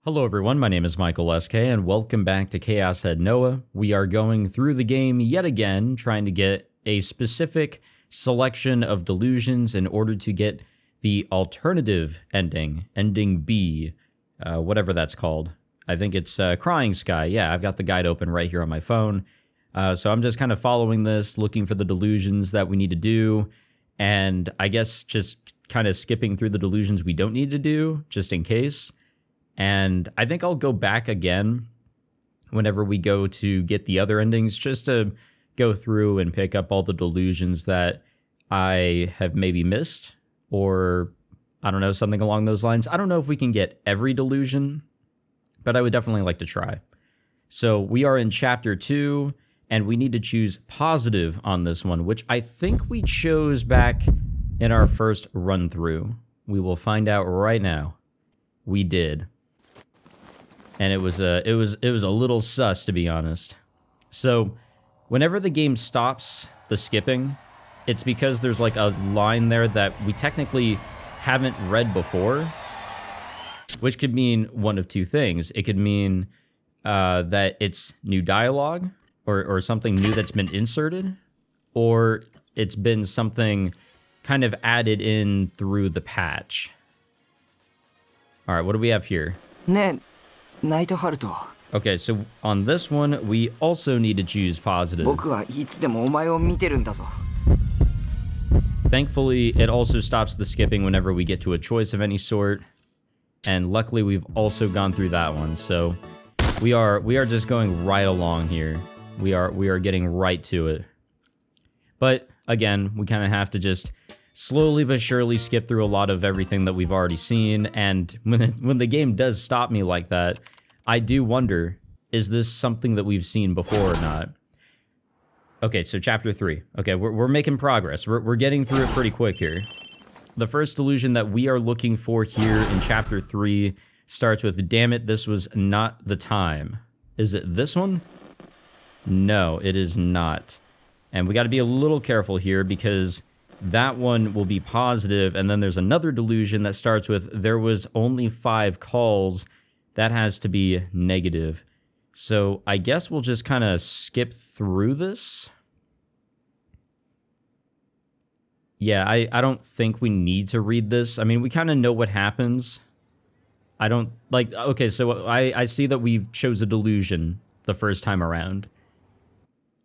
Hello everyone, my name is Michael SK and welcome back to Chaos Head Noah. We are going through the game yet again, trying to get a specific selection of delusions in order to get the alternative ending, ending B, whatever that's called. I think it's Crying Sky. Yeah, I've got the guide open right here on my phone. So I'm just kind of following this, looking for the delusions that we need to do, and I guess just kind of skipping through the delusions we don't need to do, just in case. And I think I'll go back again whenever we go to get the other endings, just to go through and pick up all the delusions that I have maybe missed, or I don't know, something along those lines. I don't know if we can get every delusion, but I would definitely like to try. So we are in chapter 2, and we need to choose positive on this one, which I think we chose back in our first run through. We will find out right now. We did. And it was a little sus, to be honest. So whenever the game stops the skipping, it's because there's like a line there that we technically haven't read before, which could mean one of two things. It could mean that it's new dialogue or something new that's been inserted, or it's been something kind of added in through the patch. All right, what do we have here? Okay, so on this one, we also need to choose positive. Thankfully, it also stops the skipping whenever we get to a choice of any sort. And luckily, we've also gone through that one. So we are just going right along here. We are getting right to it. But again, we kind of have to just slowly but surely skip through a lot of everything that we've already seen, and when the game does stop me like that, I do wonder, is this something that we've seen before or not? Okay, so chapter 3. Okay, we're making progress. We're getting through it pretty quick here. The first delusion that we are looking for here in chapter 3 starts with, "Damn it, this was not the time." Is it this one? No, it is not. And we got to be a little careful here, because that one will be positive, and then there's another delusion that starts with, "There was only 5 calls." That has to be negative. So I guess we'll just kind of skip through this. Yeah, I don't think we need to read this. I mean, we kind of know what happens. I don't, like, okay, so I see that we chose a delusion the first time around.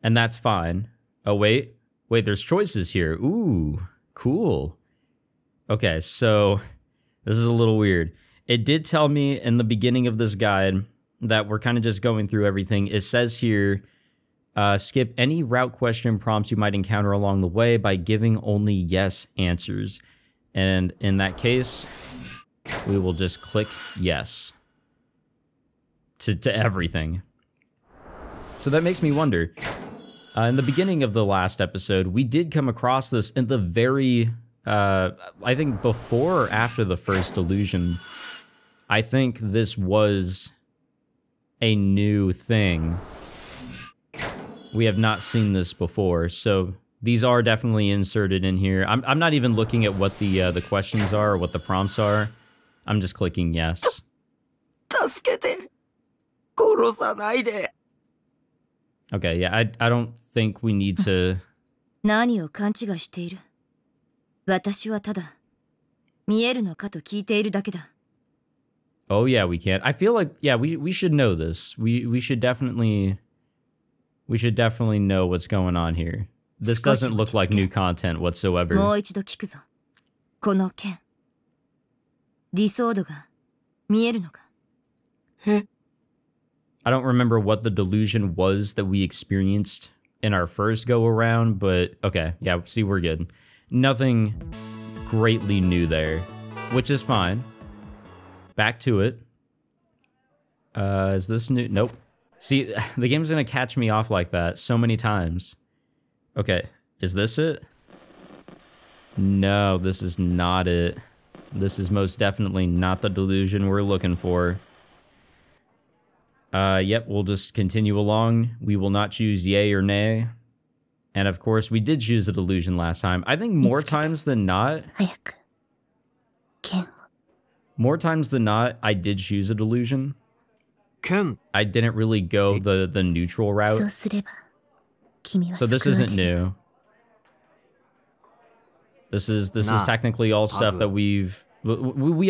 And that's fine. Oh, wait, there's choices here. Ooh, cool. Okay, so this is a little weird. It did tell me in the beginning of this guide that we're kind of just going through everything. It says here, skip any route question prompts you might encounter along the way by giving only yes answers. And in that case, we will just click yes to everything. So that makes me wonder. In the beginning of the last episode, we did come across this in the very, I think before or after the first delusion. I think this was a new thing. We have not seen this before, so these are definitely inserted in here. I'm not even looking at what the questions are or what the prompts are. I'm just clicking yes. Okay, yeah, I don't think we need to... Oh yeah, we can. I feel like, yeah, we should know this. We should definitely know what's going on here. This doesn't look like new content whatsoever. I don't remember what the delusion was that we experienced in our first go around, but okay, yeah, see, we're good. Nothing greatly new there, which is fine. Back to it. Is this new? Nope. See, the game's gonna catch me off like that so many times. Okay, is this it? No, this is not it. This is most definitely not the delusion we're looking for. Yep, we'll just continue along. We will not choose yay or nay. And of course, we did choose a delusion last time. I think more times than not. More times than not, I did choose a delusion. I didn't really go the neutral route. So this isn't new. This is technically all stuff that we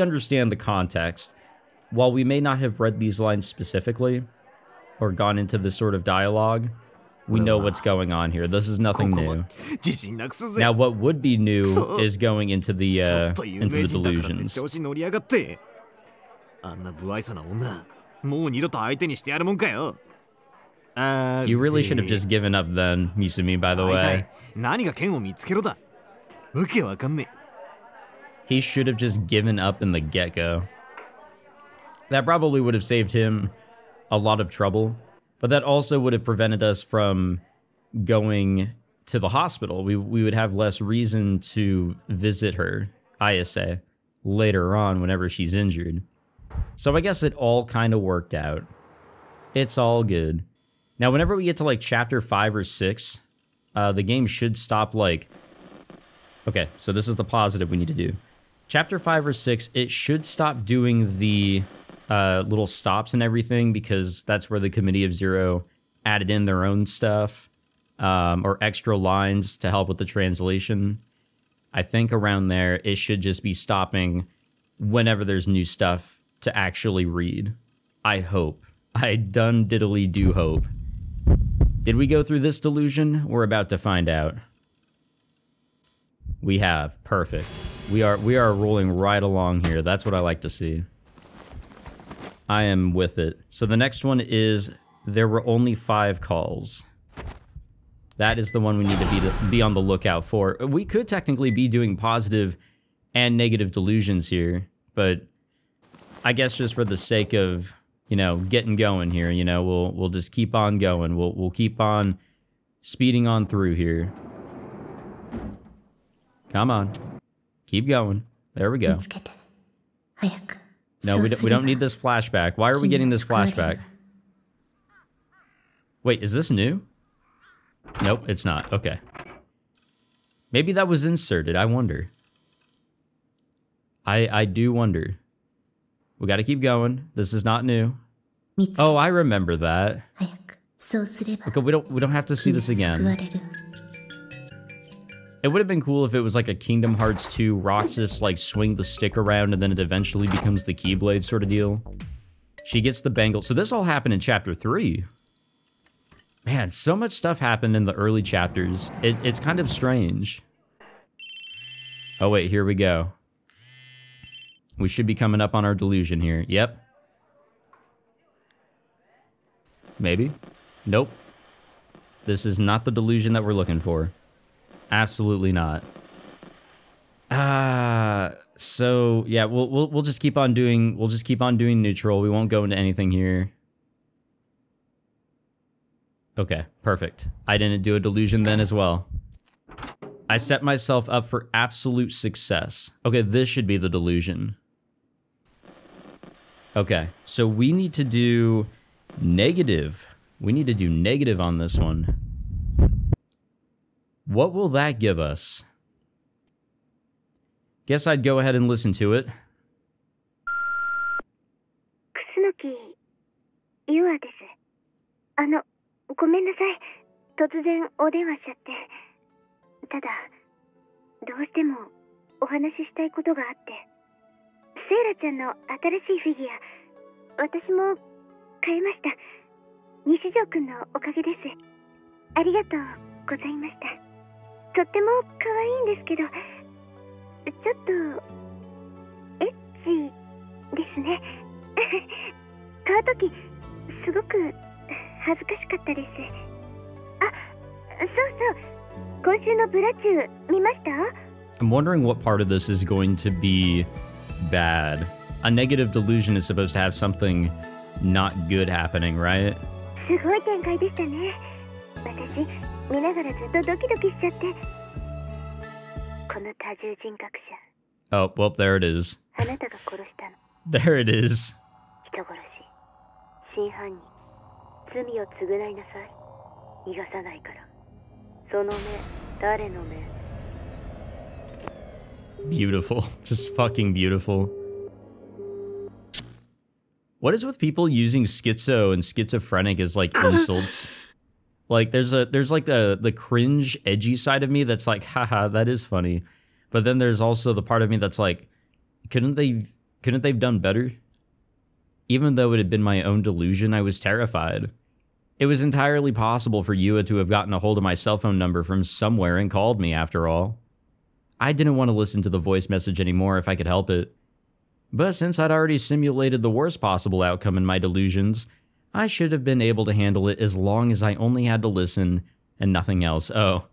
understand the context. While we may not have read these lines specifically or gone into this sort of dialogue, we know what's going on here. This is nothing new. Now, what would be new is going into the delusions. You really should have just given up then, Misumi, by the way. He should have just given up in the get-go. That probably would have saved him a lot of trouble, but that also would have prevented us from going to the hospital. We would have less reason to visit her, Ayase, later on whenever she's injured. So I guess it all kind of worked out. It's all good. Now, whenever we get to like chapter 5 or 6, the game should stop like... Okay, so this is the positive we need to do. Chapter 5 or 6, it should stop doing the little stops and everything, because that's where the Committee of Zero added in their own stuff, or extra lines to help with the translation. I think around there, it should just be stopping whenever there's new stuff to actually read. I hope. I done diddly do hope. Did we go through this delusion? We're about to find out. We have. Perfect. We are rolling right along here. That's what I like to see. I am with it. So the next one is, there were only 5 calls. That is the one we need to be on the lookout for. We could technically be doing positive and negative delusions here, but I guess just for the sake of, you know, getting going here, you know, we'll just keep on going. We'll keep on speeding on through here. Come on. Keep going. There we go. No, we don't need this flashback. Why are we getting this flashback? Wait, is this new? Nope, it's not. Okay. Maybe that was inserted. I wonder. I do wonder. We got to keep going. This is not new. Oh, I remember that. Okay, we don't have to see this again. It would have been cool if it was like a Kingdom Hearts 2 Roxas like swing the stick around and then it eventually becomes the Keyblade sort of deal. She gets the bangle. So this all happened in chapter 3. Man, so much stuff happened in the early chapters. It's kind of strange. Oh wait, here we go. We should be coming up on our delusion here. Yep. Maybe. Nope. This is not the delusion that we're looking for. Absolutely not. So yeah, we'll just keep on doing neutral. We won't go into anything here. Okay, perfect. I didn't do a delusion then as well. I set myself up for absolute success. Okay, this should be the delusion. Okay, so we need to do negative. We need to do negative on this one. What will that give us? Guess I'd go ahead and listen to it. I'm wondering what part of this is going to be bad. A negative delusion is supposed to have something not good happening, right? Oh, well, there it is. There it is. Beautiful. Just fucking beautiful. What is with people using schizo and schizophrenic as like insults? Like there's like the cringe, edgy side of me that's like, haha, that is funny. But then there's also the part of me that's like, couldn't they've done better? Even though it had been my own delusion, I was terrified. It was entirely possible for Yua to have gotten a hold of my cell phone number from somewhere and called me after all. I didn't want to listen to the voice message anymore if I could help it. But since I'd already simulated the worst possible outcome in my delusions, I should have been able to handle it as long as I only had to listen and nothing else. Oh,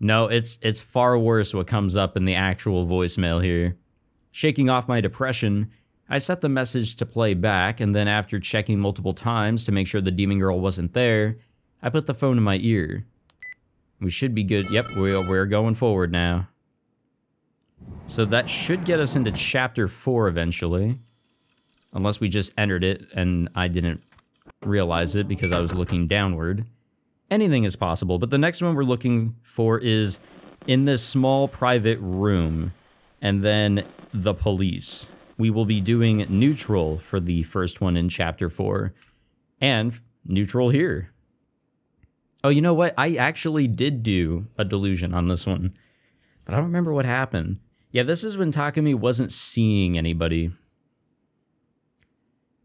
no, it's far worse what comes up in the actual voicemail here. Shaking off my depression, I set the message to play back, and then after checking multiple times to make sure the demon girl wasn't there, I put the phone in my ear. We should be good. Yep, we're going forward now. So that should get us into Chapter 4 eventually. Unless we just entered it and I didn't realize it because I was looking downward. Anything is possible, but the next one we're looking for is in this small private room, and then the police. We will be doing neutral for the first one in Chapter 4, and neutral here. Oh, you know what? I actually did do a delusion on this one, but I don't remember what happened. Yeah, this is when Takumi wasn't seeing anybody.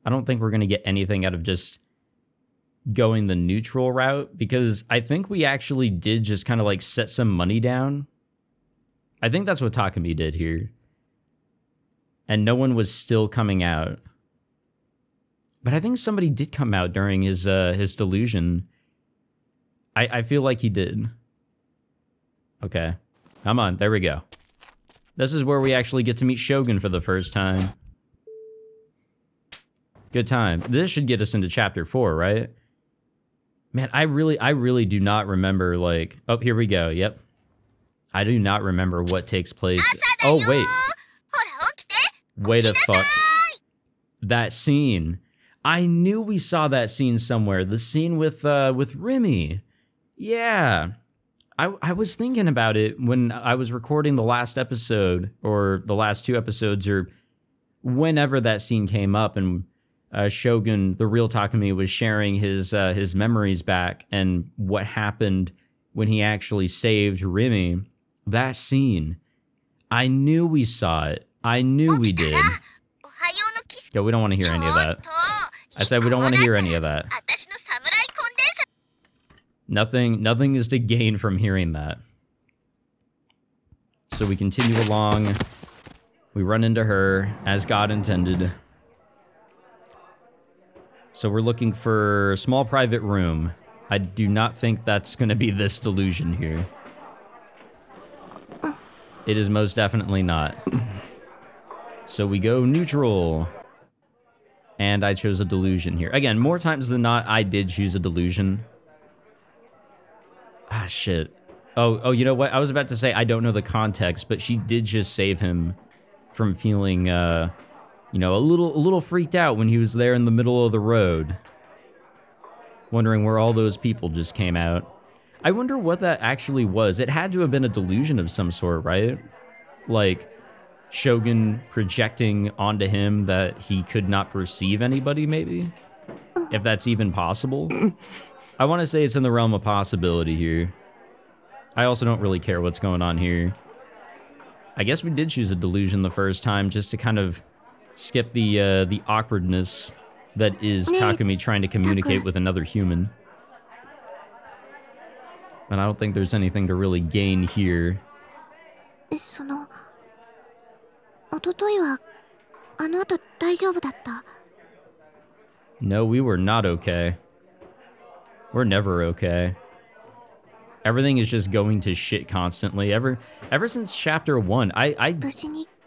I don't think we're going to get anything out of just going the neutral route, because I think we actually did just kind of like set some money down. I think that's what Takumi did here. And no one was still coming out. But I think somebody did come out during his delusion. I feel like he did. Okay. Come on, there we go. This is where we actually get to meet Shogun for the first time. Good time. This should get us into Chapter 4, right? Man, I really do not remember, like... Oh, here we go, yep. I do not remember what takes place... Oh, wait. Wait a fuck. That scene. I knew we saw that scene somewhere. The scene with Rimi. Yeah. I was thinking about it when I was recording the last episode, or the last 2 episodes, or whenever that scene came up, and Shogun, the real Takumi, was sharing his memories back and what happened when he actually saved Rimi. That scene. I knew we saw it. I knew we did. Yo, we don't want to hear any of that. I said we don't want to hear any of that. Nothing is to gain from hearing that. So we continue along. We run into her, as God intended. So we're looking for a small private room. I do not think that's going to be this delusion here. It is most definitely not. So we go neutral. And I chose a delusion here. Again, more times than not, I did choose a delusion. Ah, shit. Oh, you know what? I was about to say I don't know the context, but she did just save him from feeling, you know, a little freaked out when he was there in the middle of the road. Wondering where all those people just came out. I wonder what that actually was. It had to have been a delusion of some sort, right? Like... Shogun projecting onto him that he could not perceive anybody, maybe? If that's even possible. I want to say it's in the realm of possibility here. I also don't really care what's going on here. I guess we did choose a delusion the first time just to kind of skip the awkwardness that is Takumi trying to communicate with another human. But I don't think there's anything to really gain here. No, we were not okay. We're never okay. Everything is just going to shit constantly. Ever since Chapter 1, I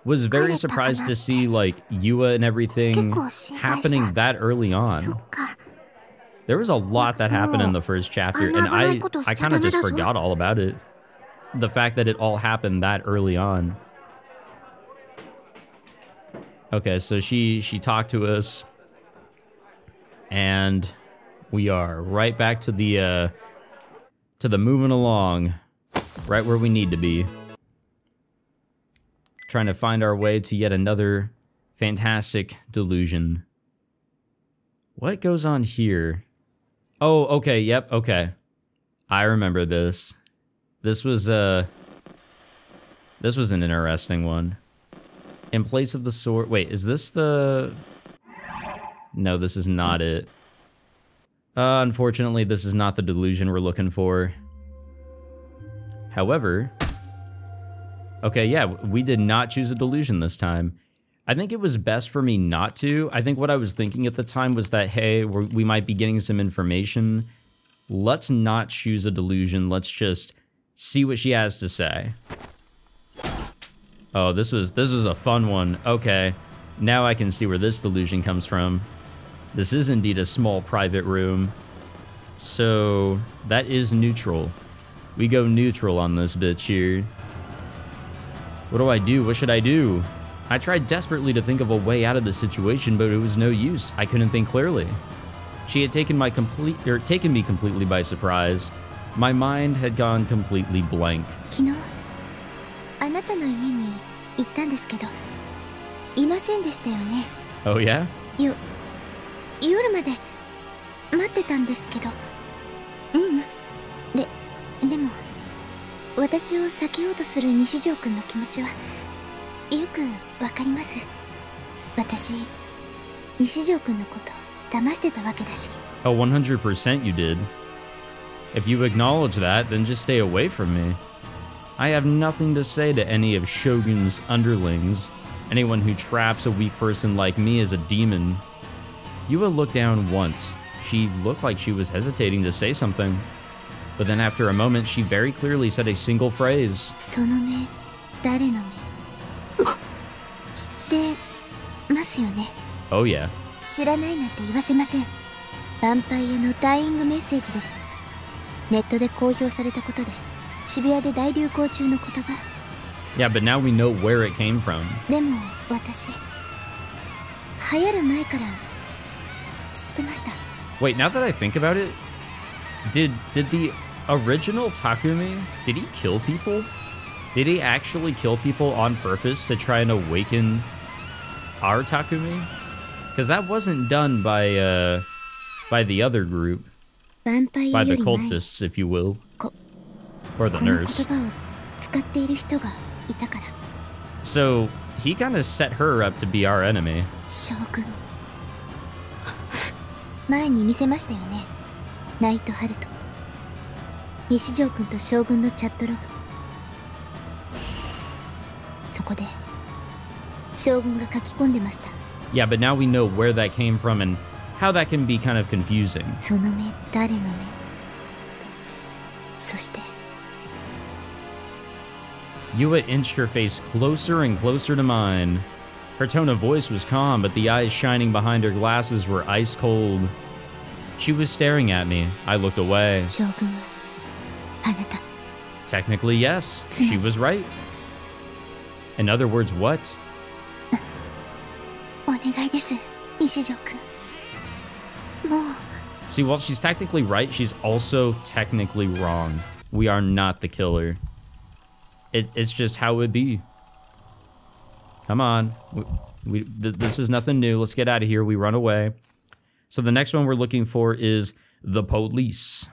was very surprised to see, like, Yua and everything happening that early on. There was a lot that happened in the first chapter, and I kind of just forgot all about it. The fact that it all happened that early on. Okay, so she talked to us, and we are right back to the moving along, right where we need to be. Trying to find our way to yet another fantastic delusion. What goes on here? Oh, okay, yep, okay. I remember this. This was an interesting one. In place of the sword... Wait, is this the... No, this is not it. Unfortunately, this is not the delusion we're looking for. However... Okay, yeah, we did not choose a delusion this time. I think it was best for me not to. I think what I was thinking at the time was that, hey, we might be getting some information. Let's not choose a delusion. Let's just see what she has to say. Oh, this was a fun one. Okay, now I can see where this delusion comes from. This is indeed a small private room. So, that is neutral. We go neutral on this bitch here. What do I do? What should I do? I tried desperately to think of a way out of the situation, but it was no use. I couldn't think clearly. She had taken me completely by surprise. My mind had gone completely blank. Oh yeah? 夜まで待ってたんですけど。でも私を避けようとする西条くんの気持ちはよくわかります。私西条くんのこと騙してたわけだし。Oh, 100% you did. If you acknowledge that, then just stay away from me. I have nothing to say to any of Shogun's underlings. Anyone who traps a weak person like me is a demon. Yua looked down once. She looked like she was hesitating to say something. But then after a moment, she very clearly said a single phrase. その目、誰の目？知ってますよね？ Oh yeah. 知らないなんて言わせません。ヴァンパイアのダイイングメッセージです。ネットで公表されたことで、渋谷で大流行中の言葉。Yeah, but now we know where it came from. でも私、流行る前から知ってました。Wait, now that I think about it, did the original Takumi, did he kill people? Did he actually kill people on purpose to try and awaken our Takumi? Because that wasn't done by the other group. By the cultists, if you will. Or the nurse. So, he kind of set her up to be our enemy. Shogun. 前に見せましたよね。ナイトハルト。西条くんと将軍のチャットログ。そこで将軍が書き込んでました。Yeah, but now we know where that came from and how that can be kind of confusing. その目、誰の目？そして。Yua inched her face closer and closer to mine. Her tone of voice was calm, but the eyes shining behind her glasses were ice cold. She was staring at me. I looked away. 将軍はあなた。Technically, yes. She was right. In other words, what? お願いです、西条くん。もう。See, while she's technically right, she's also technically wrong. We are not the killer. It's just how it be. Come on. This is nothing new. Let's get out of here. We run away. So the next one we're looking for is the police.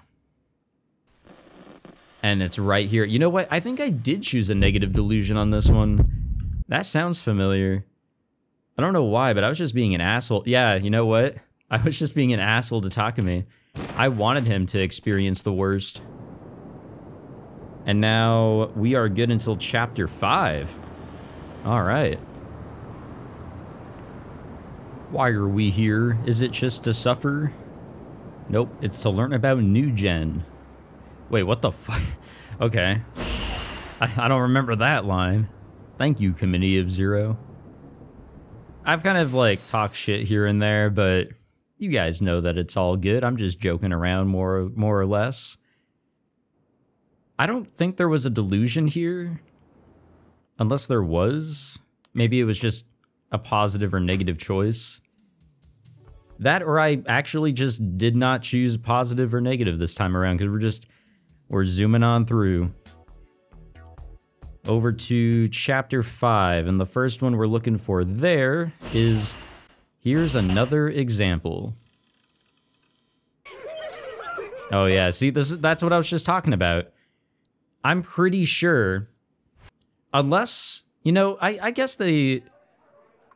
And it's right here. You know what? I think I did choose a negative delusion on this one. That sounds familiar. I don't know why, but I was just being an asshole. Yeah, you know what? I was just being an asshole to Takumi. I wanted him to experience the worst. And now we are good until chapter 5. All right. Why are we here? Is it just to suffer? Nope, it's to learn about NewGen. Wait, what the fuck? Okay. I don't remember that line. Thank you, Committee of Zero. I've kind of like talked shit here and there, but you guys know that it's all good. I'm just joking around more or less. I don't think there was a delusion here. Unless there was. Maybe it was just a positive or negative choice. That or I actually just did not choose positive or negative this time around because we're zooming on through. Over to chapter 5, and the first one we're looking for there is, here's another example. Oh yeah, see, that's what I was just talking about. I'm pretty sure, unless, you know, I guess they,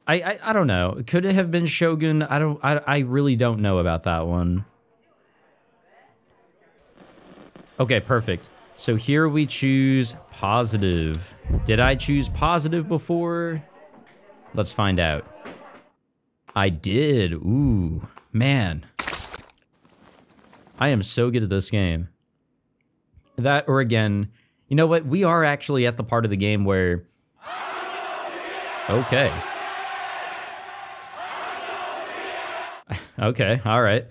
I don't know. Could it have been Shogun? I really don't know about that one. Okay, perfect. So here we choose positive. Did I choose positive before? Let's find out. I did. Ooh, man. I am so good at this game. That, or again, you know what? We are actually at the part of the game where... Okay. Okay, alright.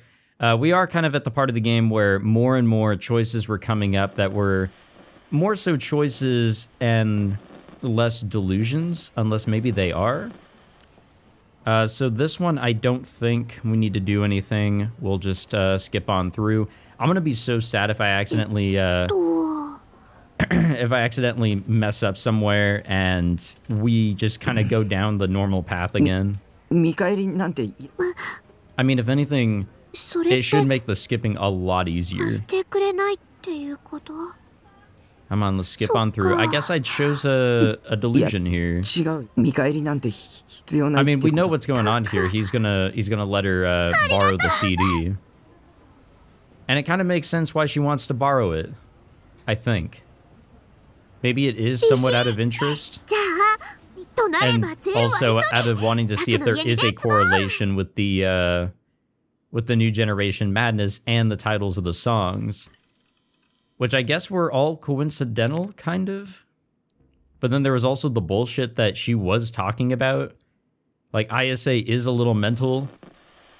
We are kind of at the part of the game where more and more choices were coming up that were more so choices and less delusions, unless maybe they are. So this one, I don't think we need to do anything. We'll just skip on through. I'm gonna be so sad if I accidentally if I accidentally mess up somewhere and we just kind of go down the normal path again. I mean, if anything, it should make the skipping a lot easier. Come on, let's skip on through. I guess I chose a delusion here. I mean, we know what's going on here. He's gonna let her borrow the CD. And it kind of makes sense why she wants to borrow it, I think. Maybe it is somewhat out of interest. And also out of wanting to see if there is a correlation with the new generation madness and the titles of the songs. Which I guess were all coincidental, kind of. But then there was also the bullshit that she was talking about. Like, ISA is a little mental,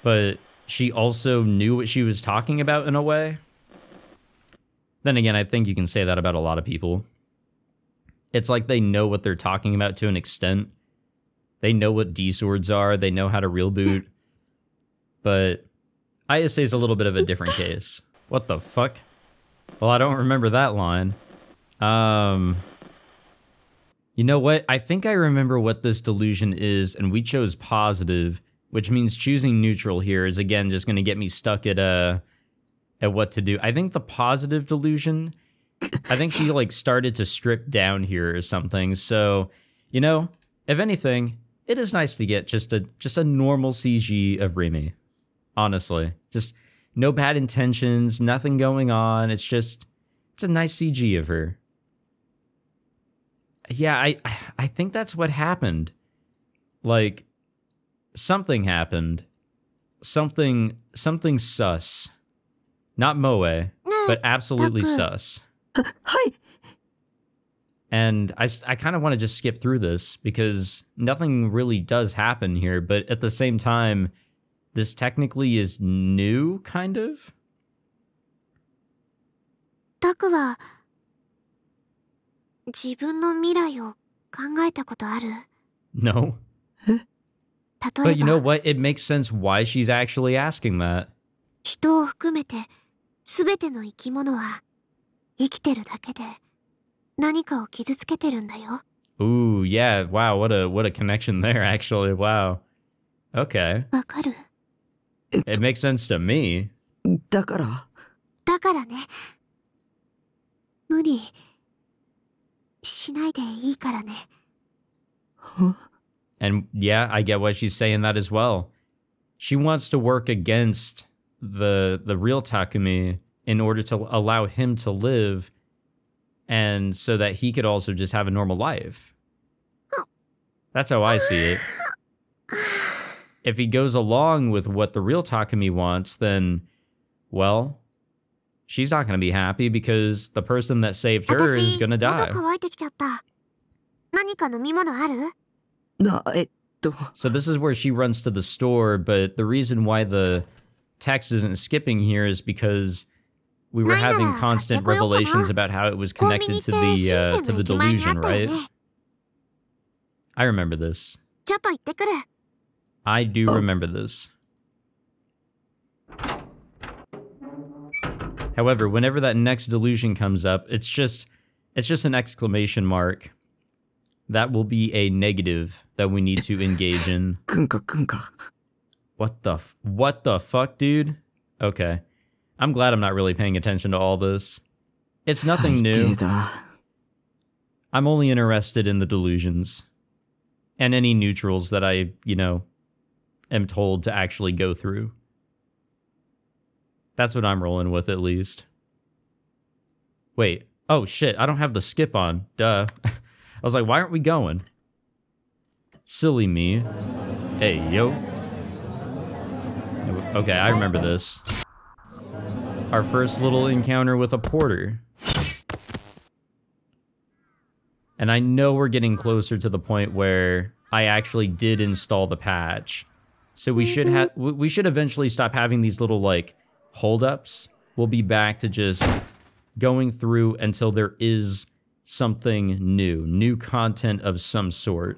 but she also knew what she was talking about in a way. Then again, I think you can say that about a lot of people. It's like they know what they're talking about to an extent. They know what D-swords are. They know how to real boot. But ISA is a little bit of a different case. What the fuck? Well, I don't remember that line. You know what? I think I remember what this delusion is, and we chose positive, which means choosing neutral here is, again, just going to get me stuck at what to do. I think the positive delusion, I think she, like, started to strip down here or something. So, you know, if anything, it is nice to get just a normal CG of Rimi. Honestly. Just... no bad intentions, nothing going on. It's a nice CG of her. Yeah, I think that's what happened. Like, something happened. Something sus. Not moe, but absolutely sus. And I kind of want to just skip through this because nothing really does happen here, but at the same time, this technically is new, kind of? Taku wa No. But you know what? It makes sense why she's actually asking that. Ooh, yeah, wow, what a connection there, actually, wow. Okay. It makes sense to me. And yeah, I get why she's saying that as well. She wants to work against the real Takumi in order to allow him to live, and so that he could also just have a normal life. That's how I see it. If he goes along with what the real Takumi wants, then, well, she's not going to be happy because the person that saved her is going to die. So this is where she runs to the store, but the reason why the text isn't skipping here is because we were having constant revelations about how it was connected to the delusion, right? I remember this. I do remember this. However, whenever that next delusion comes up, it's just an exclamation mark. That will be a negative that we need to engage in. What the fuck, dude? Okay. I'm glad I'm not really paying attention to all this. It's nothing new. I'm only interested in the delusions. And any neutrals that I, am told to actually go through. That's what I'm rolling with, at least. Wait. Oh, shit. I don't have the skip on. Duh. I was like, why aren't we going? Silly me. Hey, yo. Okay, I remember this. Our first little encounter with a porter. And I know we're getting closer to the point where I actually did install the patch. So we should eventually stop having these little, like, holdups. We'll be back to just going through until there is something new content of some sort.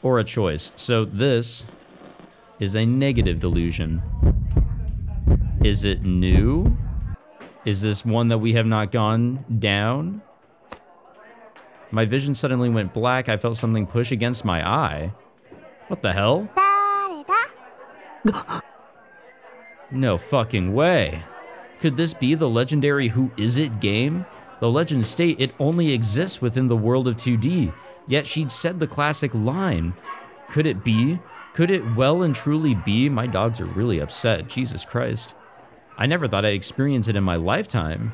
Or a choice. So this is a negative delusion. Is it new? Is this one that we have not gone down? My vision suddenly went black. I felt something push against my eye. What the hell? No fucking way. Could this be the legendary Who Is It game? The legends state it only exists within the world of 2D, yet she'd said the classic line. Could it be? Could it well and truly be? My dogs are really upset, Jesus Christ. I never thought I'd experience it in my lifetime.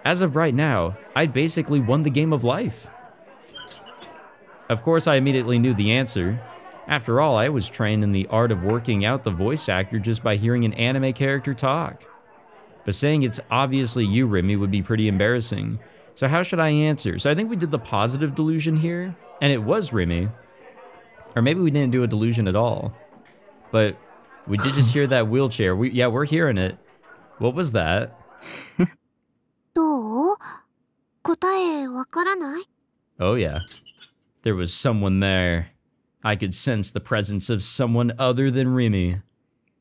As of right now, I'd basically won the game of life. Of course, I immediately knew the answer. After all, I was trained in the art of working out the voice actor just by hearing an anime character talk. But saying it's obviously you, Rimi, would be pretty embarrassing. So how should I answer? So I think we did the positive delusion here, and it was Rimi. Or maybe we didn't do a delusion at all. But we did just hear that wheelchair. We're hearing it. What was that? どう？答えわからない？ Oh yeah. There was someone there. I could sense the presence of someone other than Rimi.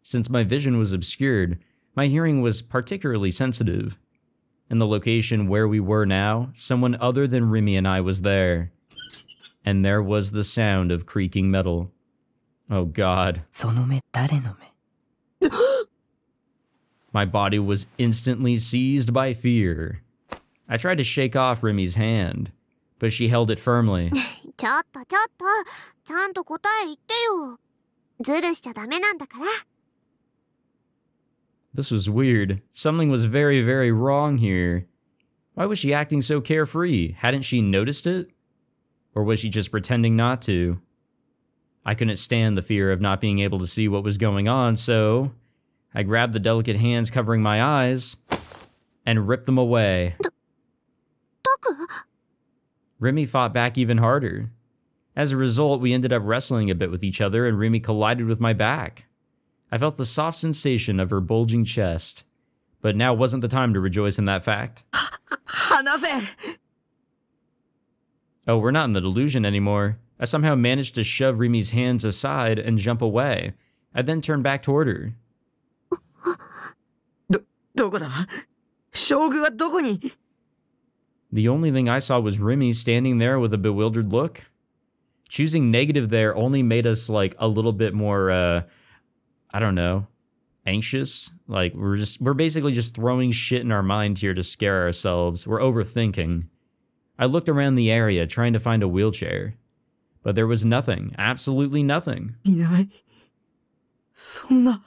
Since my vision was obscured, my hearing was particularly sensitive. In the location where we were now, someone other than Rimi and I was there. And there was the sound of creaking metal. Oh god. その目誰の目? My body was instantly seized by fear. I tried to shake off Rimi's hand, but she held it firmly. ちょっと、ちゃんと答え言ってよ。ズルしちゃダメなんだから。This was weird. Something was very, very wrong here. Why was she acting so carefree? Hadn't she noticed it? Or was she just pretending not to? I couldn't stand the fear of not being able to see what was going on, so I grabbed the delicate hands covering my eyes and ripped them away. Rimi fought back even harder. As a result, we ended up wrestling a bit with each other and Rimi collided with my back. I felt the soft sensation of her bulging chest, but now wasn't the time to rejoice in that fact. 離せ! Oh, we're not in the delusion anymore. I somehow managed to shove Rimi's hands aside and jump away. I then turned back toward her. どこだ? 将軍はどこに? The only thing I saw was Rimi standing there with a bewildered look. Choosing negative there only made us like a little bit more, I don't know, anxious. Like we're basically just throwing shit in our mind here to scare ourselves. We're overthinking. I looked around the area trying to find a wheelchair, but there was nothing, absolutely nothing. いない。そんな。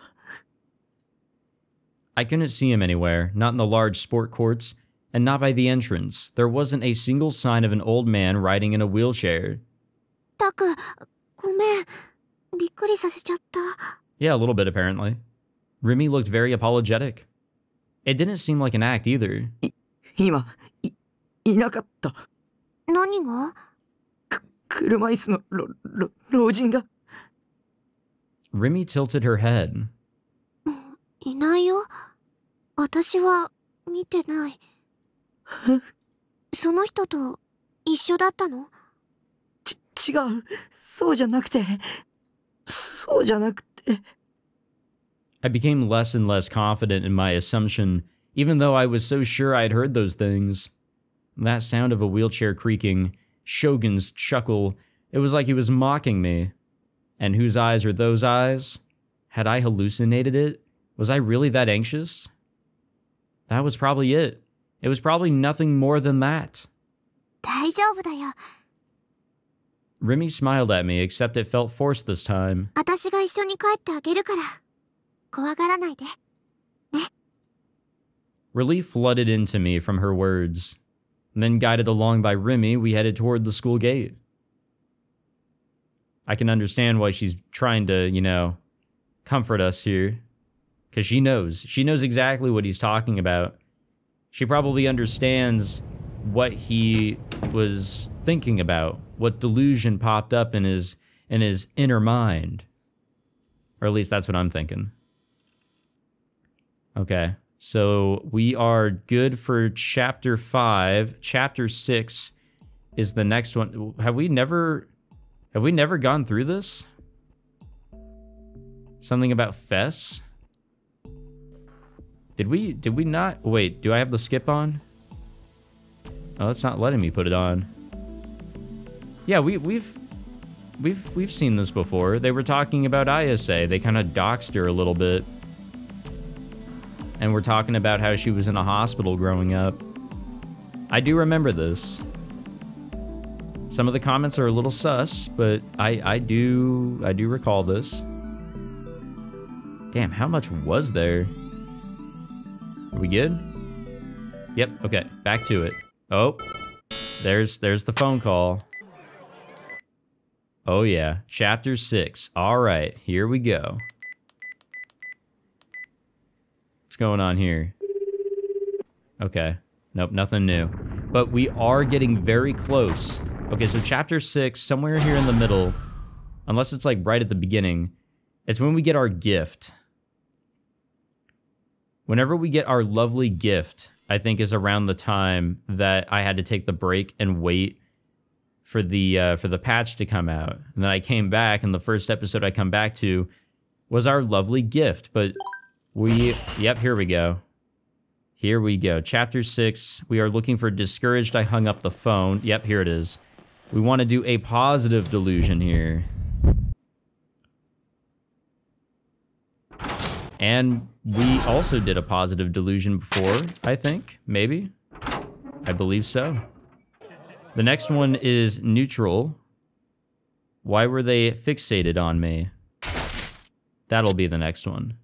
I couldn't see him anywhere, not in the large sport courts, and not by the entrance. There wasn't a single sign of an old man riding in a wheelchair. たく、ごめん。びっくりさせちゃった。 Yeah, a little bit apparently. Rimi looked very apologetic. It didn't seem like an act either. 今、いなかった。何が？車椅子の老人が。Rimi tilted her head. いないよ。私は見てない。その人と一緒だったの？違う。そうじゃなくて。そうじゃなくて。I became less and less confident in my assumption, even though I was so sure I'd heard those things. That sound of a wheelchair creaking, Shogun's chuckle, it was like he was mocking me. And whose eyes are those eyes? Had I hallucinated it? Was I really that anxious? That was probably it. It was probably nothing more than that. 大丈夫だよ。 Rimi smiled at me, except it felt forced this time. 私が一緒に帰ってあげるから。怖がらないで。ね。 Relief flooded into me from her words. And then, guided along by Rimi, we headed toward the school gate. I can understand why she's trying to, you know, comfort us here. Because she knows. She knows exactly what he's talking about. She probably understands what he was thinking about. What delusion popped up in his inner mind. Or at least that's what I'm thinking. Okay. So we are good for chapter 5. Chapter 6 is the next one. Have we never gone through this? Something about Fess? Did we not? Wait, do I have the skip on? Oh, it's not letting me put it on. Yeah, we've seen this before. They were talking about ISA. They kind of doxed her a little bit. And we're talking about how she was in a hospital growing up. I do remember this. Some of the comments are a little sus, but I do recall this. Damn, how much was there? Are we good? Yep, okay, back to it. Oh, there's the phone call. Oh yeah, chapter 6. All right, here we go. What's going on here? Okay, nope, nothing new. But we are getting very close. Okay, so chapter 6, somewhere here in the middle, unless it's like right at the beginning, it's when we get our gift. Whenever we get our lovely gift, I think is around the time that I had to take the break and wait for the patch to come out. And then I came back, and the first episode I come back to was our lovely gift. But yep, here we go. Here we go. Chapter 6, we are looking for discouraged. I hung up the phone. Yep, here it is. We want to do a positive delusion here. And we also did a positive delusion before, I think. Maybe. I believe so. The next one is neutral. Why were they fixated on me? That'll be the next one.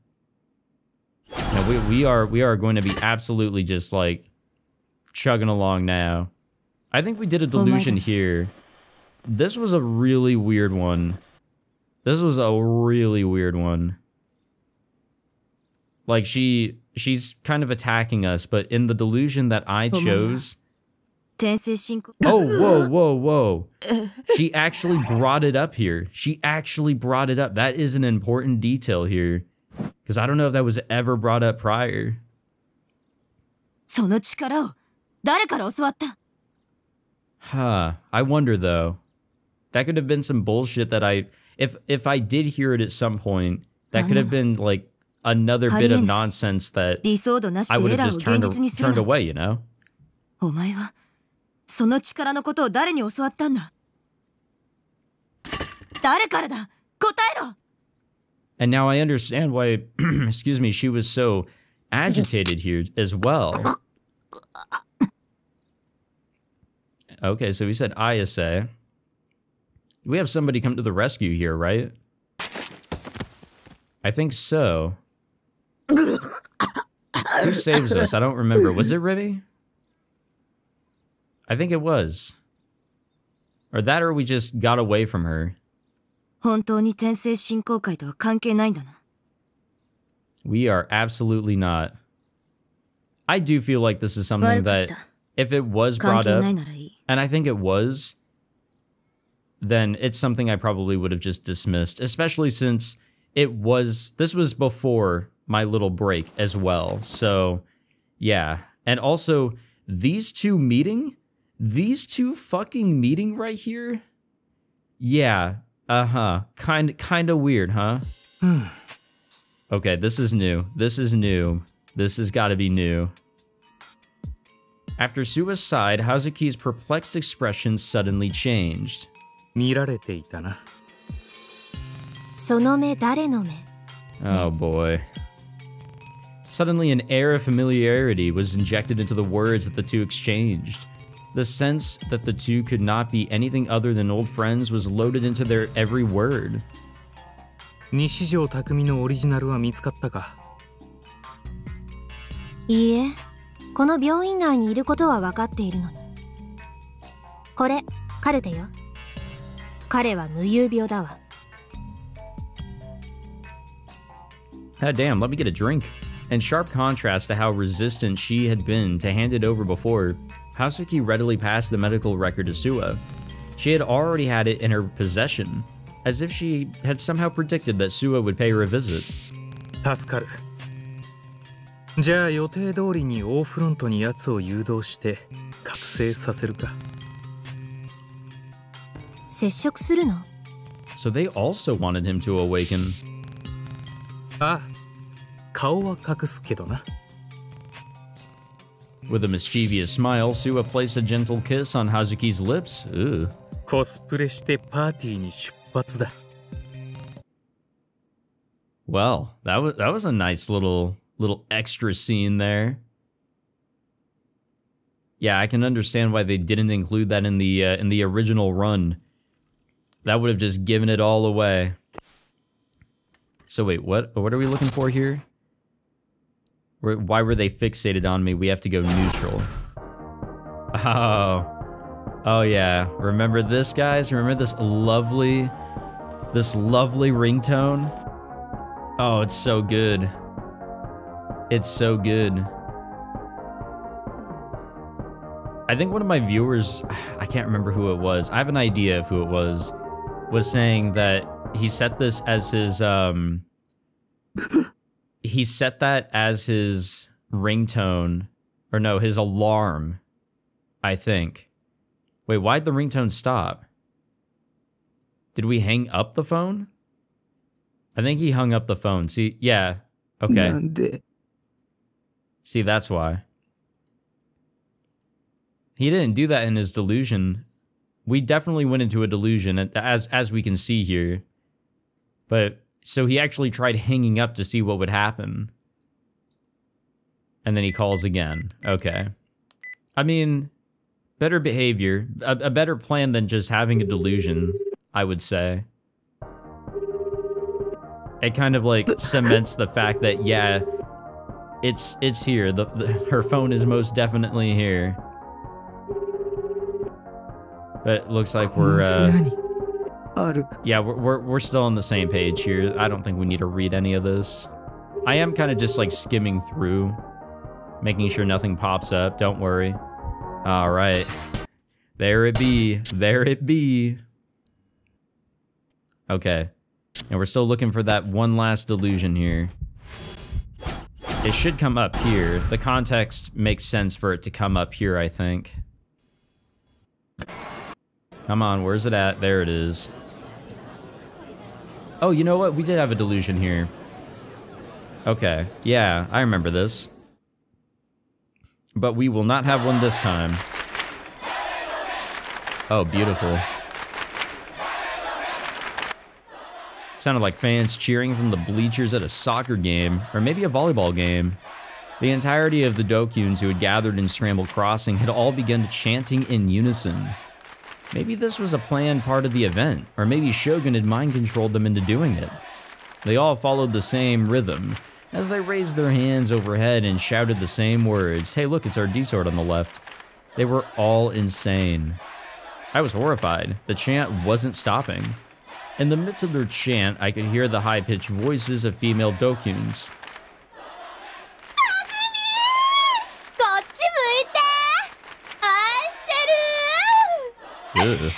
Now we are going to be absolutely just like chugging along now. I think we did a delusion here. This was a really weird one. This was a really weird one. Like, she's kind of attacking us, but in the delusion that I chose... Oh, whoa. She actually brought it up here. She actually brought it up. That is an important detail here. Because I don't know if that was ever brought up prior. Huh. I wonder, though. That could have been some bullshit that if I did hear it at some point, that could have been, like, another bit of nonsense that I would have just turned away, you know? And now I understand why, excuse me, she was so agitated here as well. Okay, so we said ISA. We have somebody come to the rescue here, right? I think so. Who saves us? I don't remember. Was it Rimi? I think it was. Or that, or we just got away from her. We are absolutely not. I do feel like this is something that, if it was brought up, and I think it was, then it's something I probably would have just dismissed, especially since this was before my little break as well. So, yeah. And also, these two fucking meeting right here? Yeah. Kind of weird, huh? Okay, this is new. This is new. This has got to be new. After suicide, Hazuki's perplexed expression suddenly changed. Oh boy. Suddenly an air of familiarity was injected into the words that the two exchanged. The sense that the two could not be anything other than old friends was loaded into their every word. 西條匠のオリジナルは見つかったか？いいえ、この病院内にいることは分かっているのに。これ、カルテよ。彼は無遊病だわ。Ah, damn, let me get a drink. In sharp contrast to how resistant she had been to hand it over before, Hazuki readily passed the medical record to Suwa. She had already had it in her possession, as if she had somehow predicted that Suwa would pay her a visit. 助かる。じゃあ予定通りに大フロントに奴を誘導して覚醒させるか。接触するの？ So they also wanted him to awaken. ああ、顔は隠すけどな。With a mischievous smile, Suwa placed a gentle kiss on Hazuki's lips. Ugh. コスプレしてパーティーに出発だ。Well, that was a nice little extra scene there. Yeah, I can understand why they didn't include that in the original run. That would have just given it all away. So wait, what are we looking for here? Why were they fixated on me? We have to go neutral. Oh yeah. Remember this, guys? Remember this lovely ringtone? Oh, it's so good. It's so good. I think one of my viewers, I can't remember who it was. I have an idea of who it was saying that he set this as his, he set that as his ringtone, or no, his alarm, I think. Wait, why'd the ringtone stop? Did we hang up the phone? I think he hung up the phone. See, yeah, okay. See, that's why. He didn't do that in his delusion. We definitely went into a delusion, as we can see here. But, so he actually tried hanging up to see what would happen. And then he calls again. Okay. I mean, better behavior. A better plan than just having a delusion, I would say. It kind of like cements the fact that, yeah, it's here. Her phone is most definitely here. But it looks like we're yeah, we're still on the same page here. I don't think we need to read any of this. I am kind of just like skimming through, making sure nothing pops up. Don't worry. All right. There it be. There it be. Okay. And we're still looking for that one last delusion here. It should come up here. The context makes sense for it to come up here, I think. Come on, where's it at? There it is. Oh, you know what? We did have a delusion here. Okay. Yeah, I remember this. But we will not have one this time. Oh, beautiful. Sounded like fans cheering from the bleachers at a soccer game, or maybe a volleyball game. The entirety of the Dokuns who had gathered in Scramble Crossing had all begun chanting in unison. Maybe this was a planned part of the event, or maybe Shogun had mind-controlled them into doing it. They all followed the same rhythm, as they raised their hands overhead and shouted the same words. Hey look, it's our D-sword on the left. They were all insane. I was horrified. The chant wasn't stopping. In the midst of their chant, I could hear the high-pitched voices of female Dokuns. Ugh.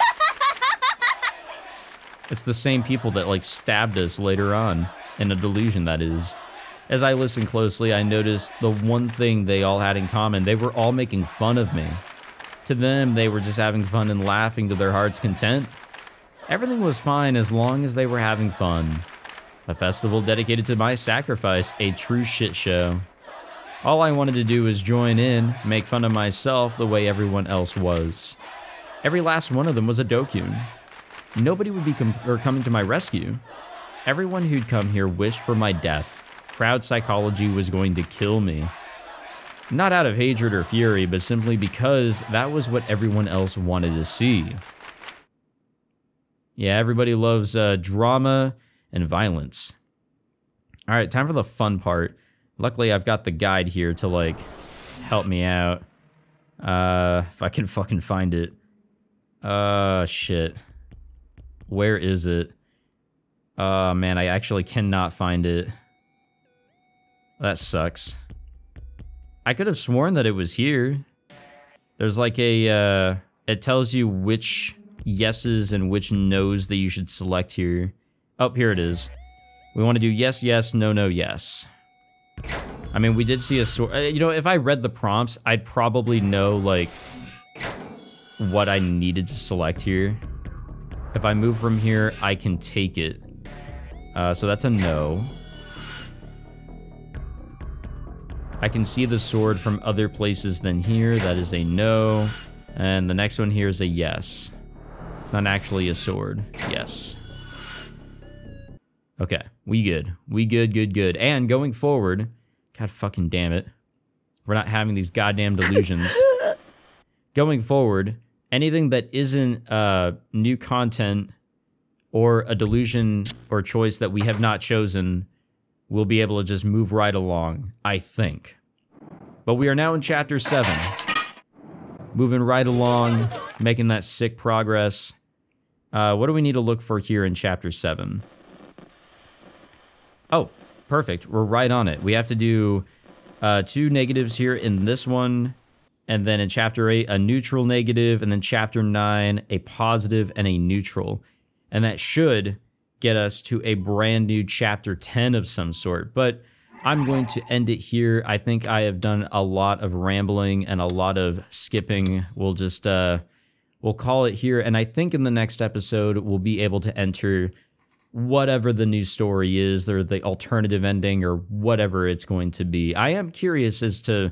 It's the same people that like stabbed us later on, in a delusion that is. As I listened closely, I noticed the one thing they all had in common. They were all making fun of me. To them, they were just having fun and laughing to their heart's content. Everything was fine as long as they were having fun. A festival dedicated to my sacrifice, a true shit show. All I wanted to do was join in, make fun of myself the way everyone else was. Every last one of them was a Dokun. Nobody would be coming to my rescue. Everyone who'd come here wished for my death. Crowd psychology was going to kill me. Not out of hatred or fury, but simply because that was what everyone else wanted to see. Yeah, everybody loves drama and violence. All right, time for the fun part. Luckily, I've got the guide here to, like, help me out. If I can fucking find it. Shit. Where is it? Oh, man, I actually cannot find it. That sucks. I could have sworn that it was here. There's like a, it tells you which yeses and which nos that you should select here. Oh, here it is. We want to do yes, yes, no, no, yes. I mean, we did see a sword. You know, if I read the prompts, I'd probably know, like, what I needed to select here. If I move from here, I can take it. So that's a no. I can see the sword from other places than here. That is a no. And the next one here is a yes. It's not actually a sword. Yes. Okay, we good. We good, good, good. And going forward, god fucking damn it. We're not having these goddamn delusions. Going forward, anything that isn't new content or a delusion or choice that we have not chosen, we'll be able to just move right along, I think. But we are now in Chapter 7. Moving right along, making that sick progress. What do we need to look for here in Chapter 7? Oh, perfect. We're right on it. We have to do 2 negatives here in this one. And then in Chapter 8, a neutral negative. And then Chapter 9, a positive and a neutral. And that should get us to a brand new Chapter 10 of some sort. But I'm going to end it here. I think I have done a lot of rambling and a lot of skipping. We'll just, we'll call it here. And I think in the next episode, we'll be able to enter whatever the new story is, or the alternative ending, or whatever it's going to be. I am curious as to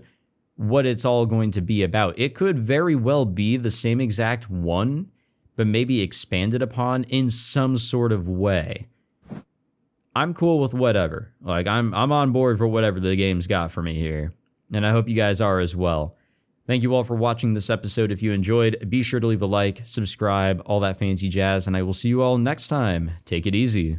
what it's all going to be about. It could very well be the same exact one, but maybe expanded upon in some sort of way. I'm cool with whatever. Like, I'm on board for whatever the game's got for me here. And I hope you guys are as well. Thank you all for watching this episode. If you enjoyed, be sure to leave a like, subscribe, all that fancy jazz, and I will see you all next time. Take it easy.